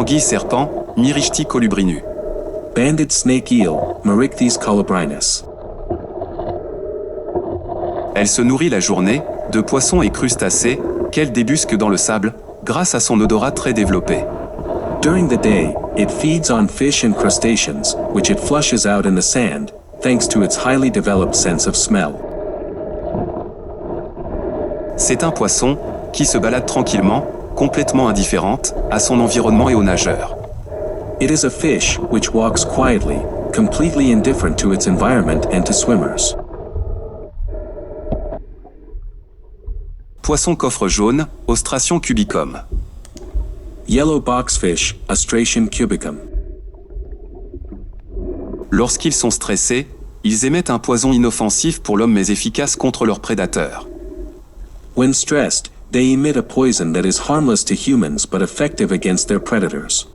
Anguille serpent, Myrichthys colubrinus. Banded snake eel, Myrichthys colubrinus. Elle se nourrit la journée de poissons et crustacés qu'elle débusque dans le sable grâce à son odorat très développé. During the day, it feeds on fish and crustaceans, which it flushes out in the sand, thanks to its highly developed sense of smell. C'est un poisson qui se balade tranquillement, complètement indifférente à son environnement et aux nageurs. It is a fish which walks quietly, completely indifferent to its environment and to swimmers. Poisson coffre jaune, Ostration cubicum. Yellow boxfish, Ostratium cubicum. Lorsqu'ils sont stressés, ils émettent un poison inoffensif pour l'homme mais efficace contre leurs prédateurs. When stressed, they emit a poison that is harmless to humans but effective against their predators.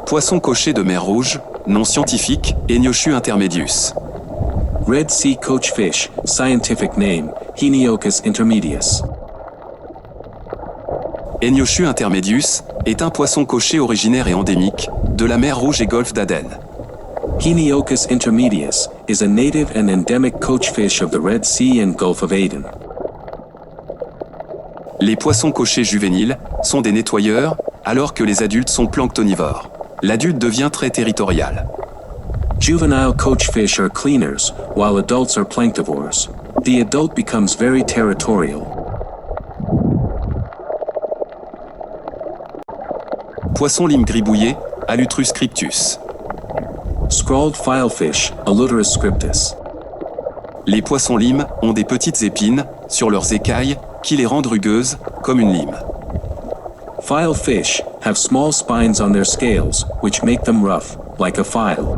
Poisson coché de mer Rouge, nom scientifique, Heniochus intermedius. Red Sea coachfish, scientific name, Heniochus intermedius. Heniochus intermedius est un poisson coché originaire et endémique de la mer Rouge et golfe d'Aden. Heniochus intermedius is a native and endemic coachfish of the Red Sea and Gulf of Aden. Les poissons cochés juvéniles sont des nettoyeurs, alors que les adultes sont planctonivores. L'adulte devient très territorial. Juvenile coachfish are cleaners, while adults are planktivores. The adult becomes very territorial. Poisson lime gribouillé, Alutrus cryptus. Scrawled filefish, Alutrus scriptus. Les poissons limes ont des petites épines sur leurs écailles qui les rendent rugueuses, comme une lime. Filefish have small spines on their scales, which make them rough, like a file.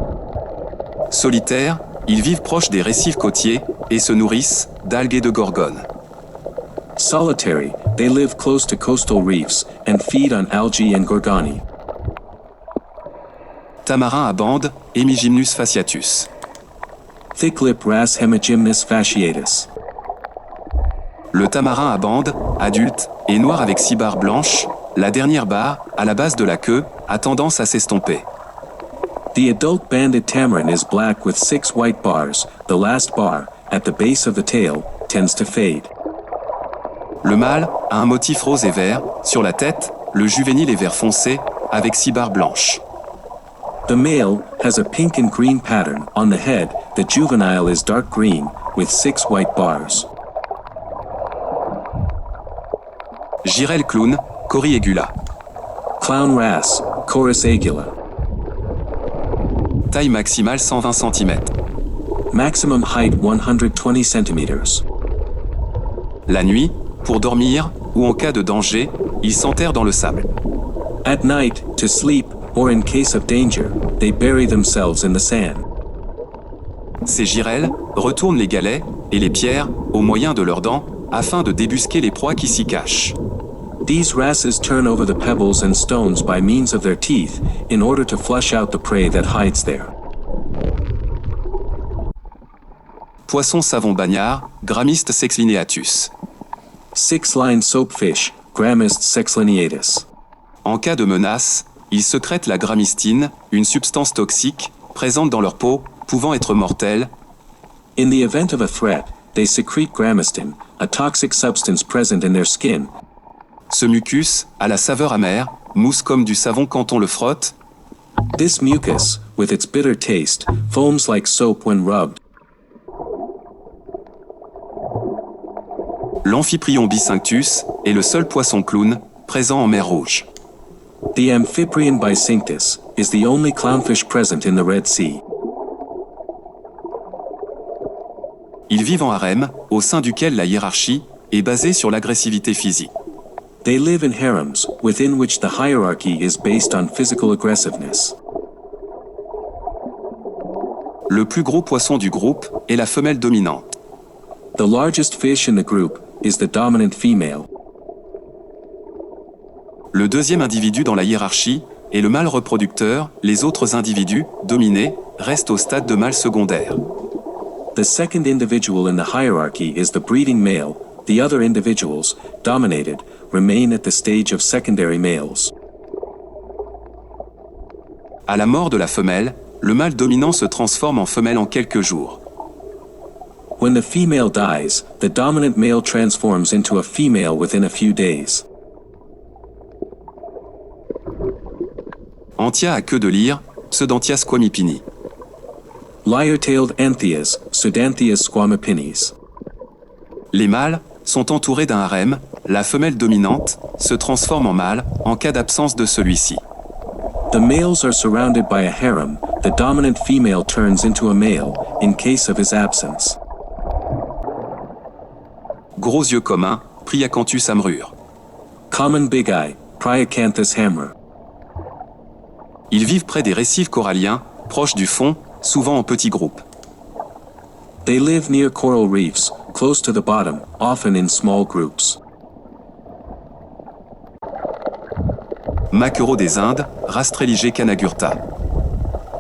Solitaires, ils vivent proches des récifs côtiers et se nourrissent d'algues et de gorgones. Solitary, they live close to coastal reefs and feed on algae and gorgoni. Tamarin à bandes, Hemigymnus fasciatus. Thick-lip wrasse Hemigymnus fasciatus. Le tamarin à bandes, adulte, est noir avec 6 barres blanches. La dernière barre, à la base de la queue, a tendance à s'estomper. The adult banded tamarin is black with 6 white bars. The last bar, at the base of the tail, tends to fade. Le mâle a un motif rose et vert sur la tête, le juvénile est vert foncé, avec 6 barres blanches. The male has a pink and green pattern on the head. The juvenile is dark green, with 6 white bars. Girelle clown, Coryegula. Clown wrasse, Chorus agula. Taille maximale 120 cm. Maximum height 120 cm. La nuit, pour dormir, ou en cas de danger, ils s'enterrent dans le sable. At night, to sleep, or in case of danger, they bury themselves in the sand. Ces girelles retournent les galets et les pierres au moyen de leurs dents afin de débusquer les proies qui s'y cachent. These wrasses turn over the pebbles and stones by means of their teeth in order to flush out the prey that hides there. Poisson savon bagnard, Gramist sexlineatus. 6-line soapfish, Gramist sexlineatus. En cas de menace, ils sécrètent la gramistine, une substance toxique présente dans leur peau, pouvant être mortelle. In the event of a threat, they secrete gramistine, a toxic substance present in their skin. Ce mucus a la saveur amère, mousse comme du savon quand on le frotte. This mucus, with its bitter taste, foams like soap when rubbed. L'amphiprion bisynctus est le seul poisson clown présent en mer Rouge. The Amphiprion bisynctus is the only clownfish present in the Red Sea. Ils vivent en harem, au sein duquel la hiérarchie est basée sur l'agressivité physique. They live in harems, within which the hierarchy is based on physical aggressiveness. Le plus gros poisson du groupe est la femelle dominante. The largest fish in the group is the dominant female. Le deuxième individu dans la hiérarchie est le mâle reproducteur. Les autres individus, dominés, restent au stade de mâle secondaire. The second individual in the hierarchy is the breeding male. the other individuals, dominated, remain at the stage of secondary males. À la mort de la femelle, le mâle dominant se transforme en femelle en quelques jours. When the female dies, the dominant male transforms into a female within a few days. Anthia à queue de lyre, Pseudanthia squamipini. Lyre-tailed Anthias, Pseudanthias squamipinnis. Les mâles sont entourés d'un harem, la femelle dominante se transforme en mâle en cas d'absence de celui-ci. The males are surrounded by a harem, the dominant female turns into a male, in case of his absence. Gros yeux communs, Priacanthus amrure. Common big eye, Priacanthus hammer. Ils vivent près des récifs coralliens, proches du fond, souvent en petits groupes. They live near coral reefs, close to the bottom, often in small groups. Maquereau des Indes, Rastrelligé canagurta.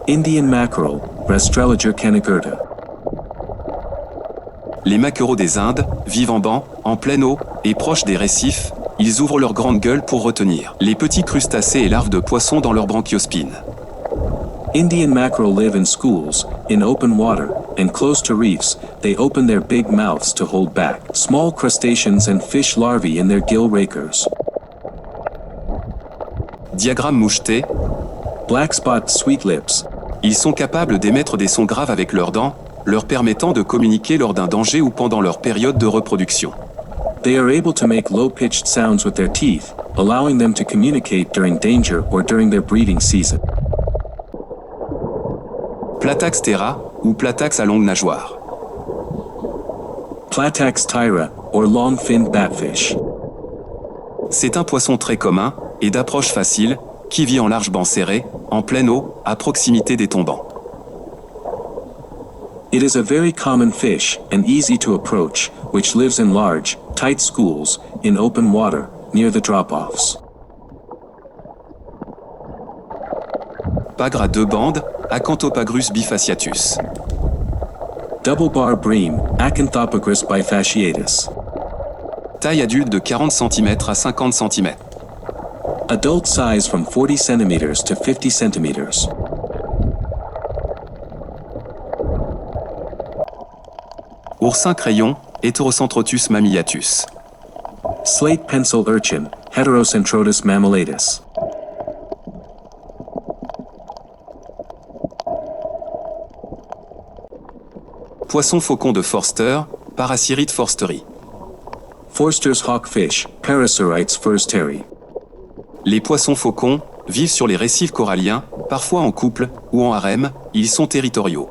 Indian mackerel, Rastrelliger canagurta. Les maquereaux des Indes vivent en banc, en pleine eau et proches des récifs. Ils ouvrent leur grande gueule pour retenir les petits crustacés et larves de poissons dans leurs branchiospines. Indian mackerel live in schools, in open water, and close to reefs. They open their big mouths to hold back small crustaceans and fish larvae in their gill rakers. Diagramme moucheté. Black spot sweet lips. Ils sont capables d'émettre des sons graves avec leurs dents, leur permettant de communiquer lors d'un danger ou pendant leur période de reproduction. They are able to make low-pitched sounds with their teeth, allowing them to communicate during danger or during their breeding season. Platax terra, ou platax à longue nageoire. Platax tyra, or long-finned batfish. C'est un poisson très commun, et d'approche facile, qui vit en large banc serré, en pleine eau, à proximité des tombants. It is a very common fish, and easy to approach, which lives in large, tight schools, in open water, near the drop-offs. Pagre à deux bandes, Acanthopagrus bifasciatus. Double bar bream, Acanthopagrus bifasciatus. Taille adulte de 40 cm à 50 cm. Adult size from 40 cm to 50 cm. Oursin crayon, Heterocentrotus mammillatus. Slate pencil urchin, Heterocentrodus mammillatus. Poisson faucon de Forster, Paracyrite forsteri. Forster's hawkfish, Paracerites forsteri. Les poissons faucons vivent sur les récifs coralliens, parfois en couple ou en harem, ils sont territoriaux.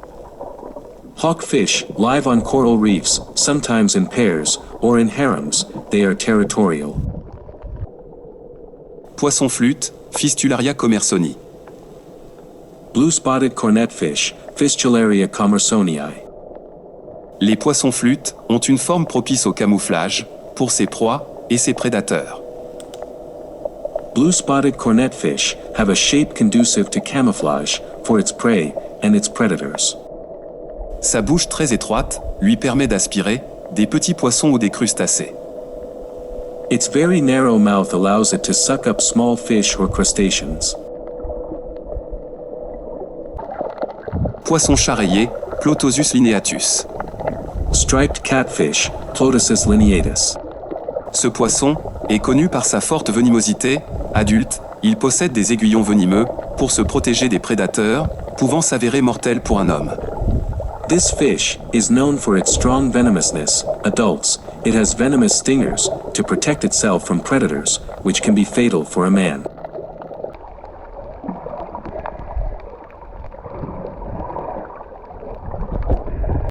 Hawkfish live on coral reefs, sometimes in pairs, or in harems, they are territorial. Poisson flûte, Fistularia commersoni. Blue-spotted cornetfish, Fistularia commersonii. Les poissons flûtes ont une forme propice au camouflage, pour ses proies et ses prédateurs. Blue-spotted cornetfish have a shape conducive to camouflage, for its prey and its predators. Sa bouche très étroite lui permet d'aspirer des petits poissons ou des crustacés. Its very narrow mouth allows it to suck up small fish or crustaceans. Poisson charrayé, Plotosus lineatus. Striped catfish, Plotosus lineatus. Ce poisson est connu par sa forte venimosité. Adulte, il possède des aiguillons venimeux pour se protéger des prédateurs, pouvant s'avérer mortels pour un homme. This fish is known for its strong venomousness. Adults, it has venomous stingers to protect itself from predators, which can be fatal for a man.